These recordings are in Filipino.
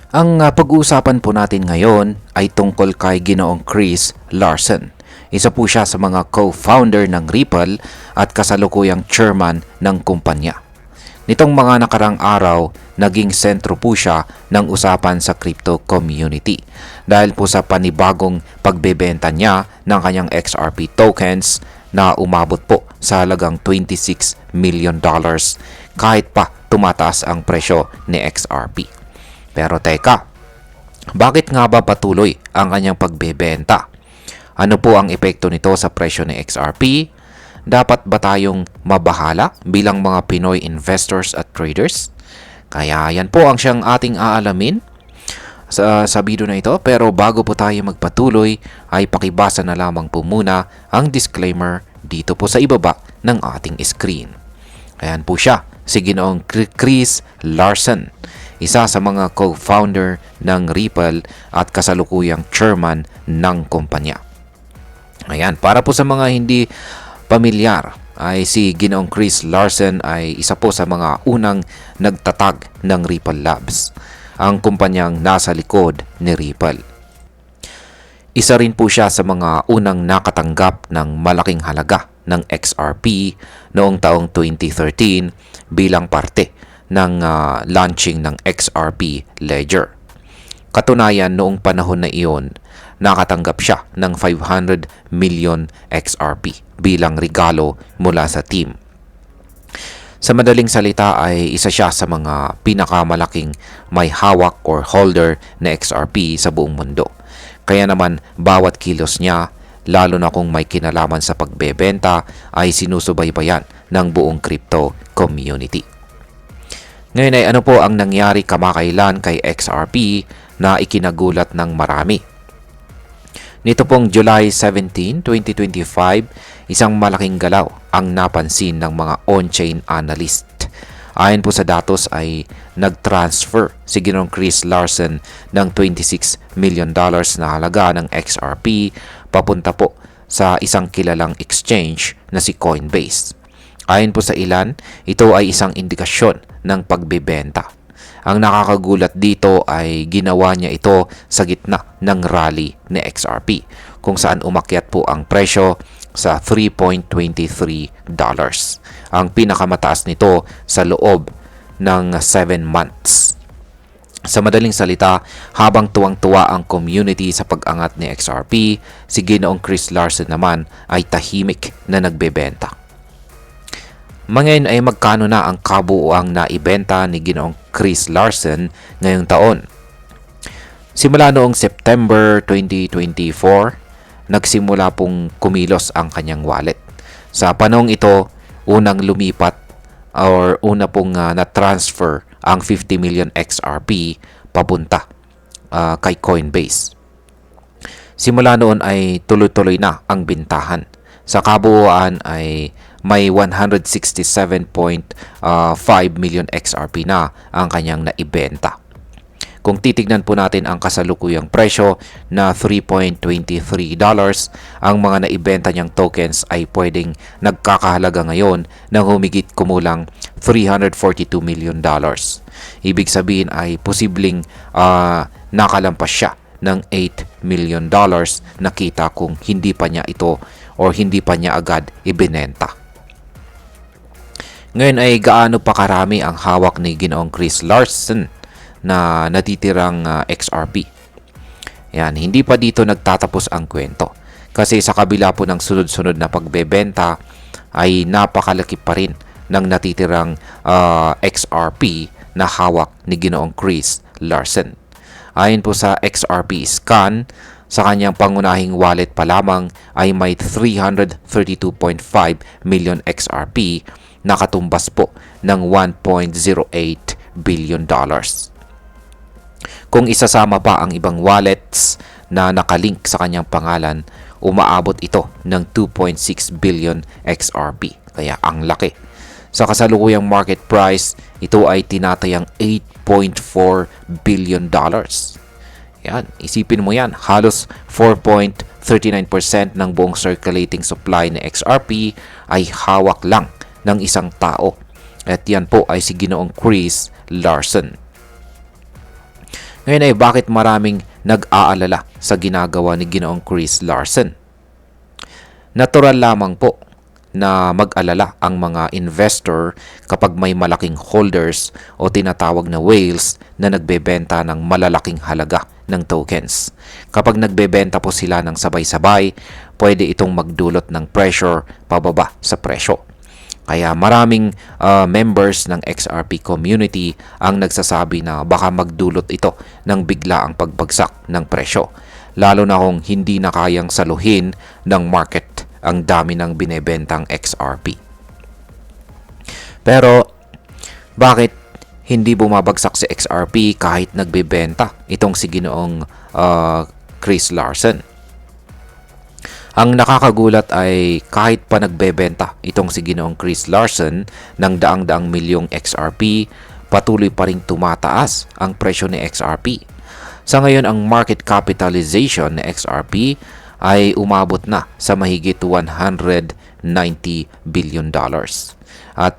Ang pag-uusapan po natin ngayon ay tungkol kay Ginoong Chris Larsen. Isa po siya sa mga co-founder ng Ripple at kasalukuyang chairman ng kumpanya. Nitong mga nakarang araw, naging sentro po siya ng usapan sa crypto community dahil po sa panibagong pagbebenta niya ng kanyang XRP tokens na umabot po sa halagang $26 million kahit pa tumataas ang presyo ni XRP. Pero teka, bakit nga ba patuloy ang kanyang pagbebenta? Ano po ang epekto nito sa presyo ni XRP? Dapat ba tayong mabahala bilang mga Pinoy investors at traders? Kaya yan po ang siyang ating aalamin sa video na ito. Pero bago po tayo magpatuloy ay pakibasa na lamang po muna ang disclaimer dito po sa ibaba ng ating screen. Ayan po siya, si Ginoong Chris Larsen, isa sa mga co-founder ng Ripple at kasalukuyang chairman ng kumpanya. Ayan, para po sa mga hindi pamilyar, ay si Ginoong Chris Larsen ay isa po sa mga unang nagtatag ng Ripple Labs, ang kumpanyang nasa likod ni Ripple. Isa rin po siya sa mga unang nakatanggap ng malaking halaga ng XRP noong taong 2013 bilang parte ng launching ng XRP Ledger. Katunayan, noong panahon na iyon, nakatanggap siya ng 500 million XRP bilang regalo mula sa team. Sa madaling salita ay isa siya sa mga pinakamalaking may hawak or holder na XRP sa buong mundo. Kaya naman bawat kilos niya, lalo na kung may kinalaman sa pagbebenta, ay sinusubaybayan ng buong crypto community. Ngayon ay ano po ang nangyari kamakailan kay XRP na ikinagulat ng marami? Nito pong July 17, 2025, isang malaking galaw ang napansin ng mga on-chain analyst. Ayon po sa datos ay nag-transfer si Ginoong Chris Larsen ng $26 million na halaga ng XRP papunta po sa isang kilalang exchange na si Coinbase. Ayon po sa ilan, ito ay isang indikasyon ng pagbebenta. Ang nakakagulat dito ay ginawa niya ito sa gitna ng rally ni XRP, kung saan umakyat po ang presyo sa $3.23. Ang pinakamataas nito sa loob ng 7 months. Sa madaling salita, habang tuwang-tuwa ang community sa pag-angat ni XRP, si Ginoong Chris Larsen naman ay tahimik na nagbebenta. Ngayon ay magkano na ang kabuuang naibenta ni Ginoong Chris Larsen ngayong taon? Simula noong September 2024, nagsimula pong kumilos ang kanyang wallet. Sa panahong ito, unang lumipat or una pong na-transfer ang 50 million XRP papunta kay Coinbase. Simula noon ay tuloy-tuloy na ang bintahan. Sa kabuuan ay may 167.5 million XRP na ang kanyang naibenta. Kung titignan po natin ang kasalukuyang presyo na $3.23, ang mga naibenta niyang tokens ay pwedeng nagkakahalaga ngayon ng humigit kumulang $342 million. Ibig sabihin ay posibleng nakalampas siya ng $8 million na kita kung hindi pa niya ito or hindi pa niya agad ibinenta. Ngayon ay gaano pa karami ang hawak ni Ginoong Chris Larsen na natitirang XRP. Yan, hindi pa dito nagtatapos ang kwento. Kasi sa kabila po ng sunod-sunod na pagbebenta ay napakalaki pa rin ng natitirang XRP na hawak ni Ginoong Chris Larsen. Ayon po sa XRP scan, sa kanyang pangunahing wallet pa lamang ay may 332.5 million XRP na katumbas po ng $1.08 billion. Kung isasama pa ang ibang wallets na nakalink sa kanyang pangalan, umaabot ito ng 2.6 billion XRP. Kaya ang laki. Sa kasalukuyang market price, ito ay tinatayang $8.4 billion. Yan, isipin mo yan, halos 4.39% ng buong circulating supply ng XRP ay hawak lang ng isang tao. At yan po ay si Ginoong Chris Larsen. Ngayon ay bakit maraming nag-aalala sa ginagawa ni Ginoong Chris Larsen? Natural lamang po na mag-alala ang mga investor kapag may malaking holders o tinatawag na whales na nagbebenta ng malalaking halaga ng tokens. Kapag nagbebenta po sila ng sabay-sabay, pwede itong magdulot ng pressure pababa sa presyo. Kaya maraming members ng XRP community ang nagsasabi na baka magdulot ito ng biglaang pagbagsak ng presyo, lalo na kung hindi na kayang saluhin ng market ang dami ng binebentang XRP. Pero bakit hindi bumabagsak si XRP kahit nagbebenta itong si Ginoong Chris Larsen? Ang nakakagulat ay kahit pa nagbebenta itong si Ginoong Chris Larsen ng daang-daang milyong XRP, patuloy pa ring tumataas ang presyo ni XRP. Sa ngayon, ang market capitalization ni XRP ay umabot na sa mahigit $190 billion. At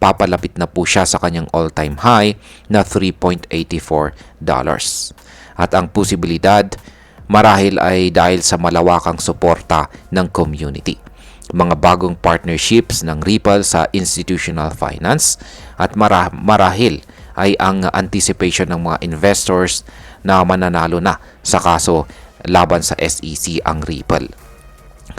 papalapit na po siya sa kanyang all-time high na $3.84. At ang posibilidad marahil ay dahil sa malawakang suporta ng community, mga bagong partnerships ng Ripple sa institutional finance, at marahil ay ang anticipation ng mga investors na mananalo na sa kaso laban sa SEC ang Ripple.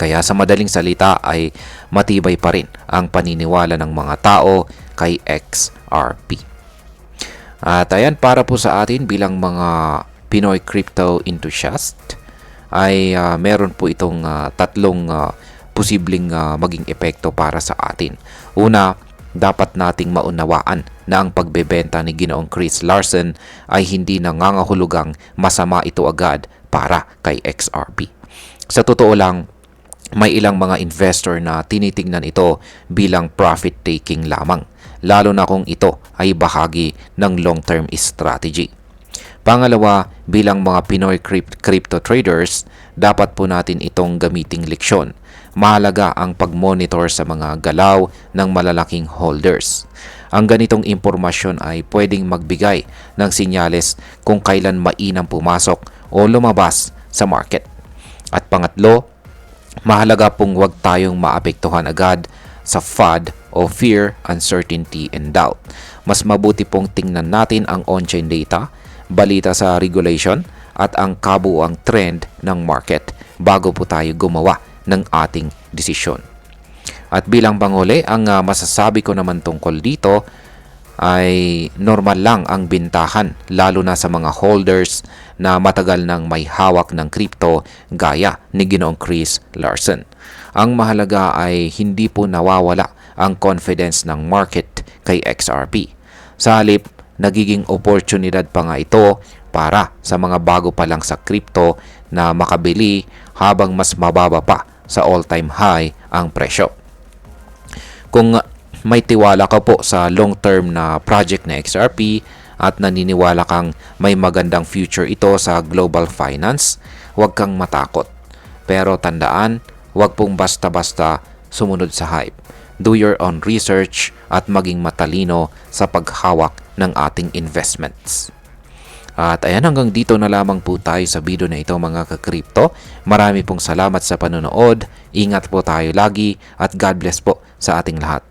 Kaya sa madaling salita ay matibay pa rin ang paniniwala ng mga tao kay XRP. At ayan, para po sa atin bilang mga Pinoy crypto enthusiast ay meron po itong tatlong posibleng maging epekto para sa atin. Una, dapat nating maunawaan na ang pagbebenta ni Ginoong Chris Larsen ay hindi nangangahulugang masama ito agad para kay XRP. Sa totoo lang, may ilang mga investor na tinitingnan ito bilang profit-taking lamang, lalo na kung ito ay bahagi ng long-term strategy. Pangalawa, bilang mga Pinoy crypto traders, dapat po natin itong gamiting leksyon. Mahalaga ang pag-monitor sa mga galaw ng malalaking holders. Ang ganitong impormasyon ay pwedeng magbigay ng sinyales kung kailan mainam pumasok o lumabas sa market. At pangatlo, mahalaga pong huwag tayong maapektuhan agad sa FUD o Fear, Uncertainty, and Doubt. Mas mabuti pong tingnan natin ang on-chain data, balita sa regulation, at ang kabuuang trend ng market bago po tayo gumawa ng ating desisyon. At bilang panghuli, ang masasabi ko naman tungkol dito ay normal lang ang bintahan, lalo na sa mga holders na matagal nang may hawak ng crypto gaya ni Ginoong Chris Larsen. Ang mahalaga ay hindi po nawawala ang confidence ng market kay XRP. Sa halip, nagiging oportunidad pa nga ito para sa mga bago pa lang sa crypto na makabili habang mas mababa pa sa all-time high ang presyo. Kung may tiwala ka po sa long-term na project na XRP at naniniwala kang may magandang future ito sa global finance, huwag kang matakot. Pero tandaan, huwag pong basta-basta sumunod sa hype. Do your own research at maging matalino sa paghawak ng ating investments. At ayan, hanggang dito na lamang po tayo sa video na ito mga ka-crypto. Marami pong salamat sa panonood. Ingat po tayo lagi at God bless po sa ating lahat.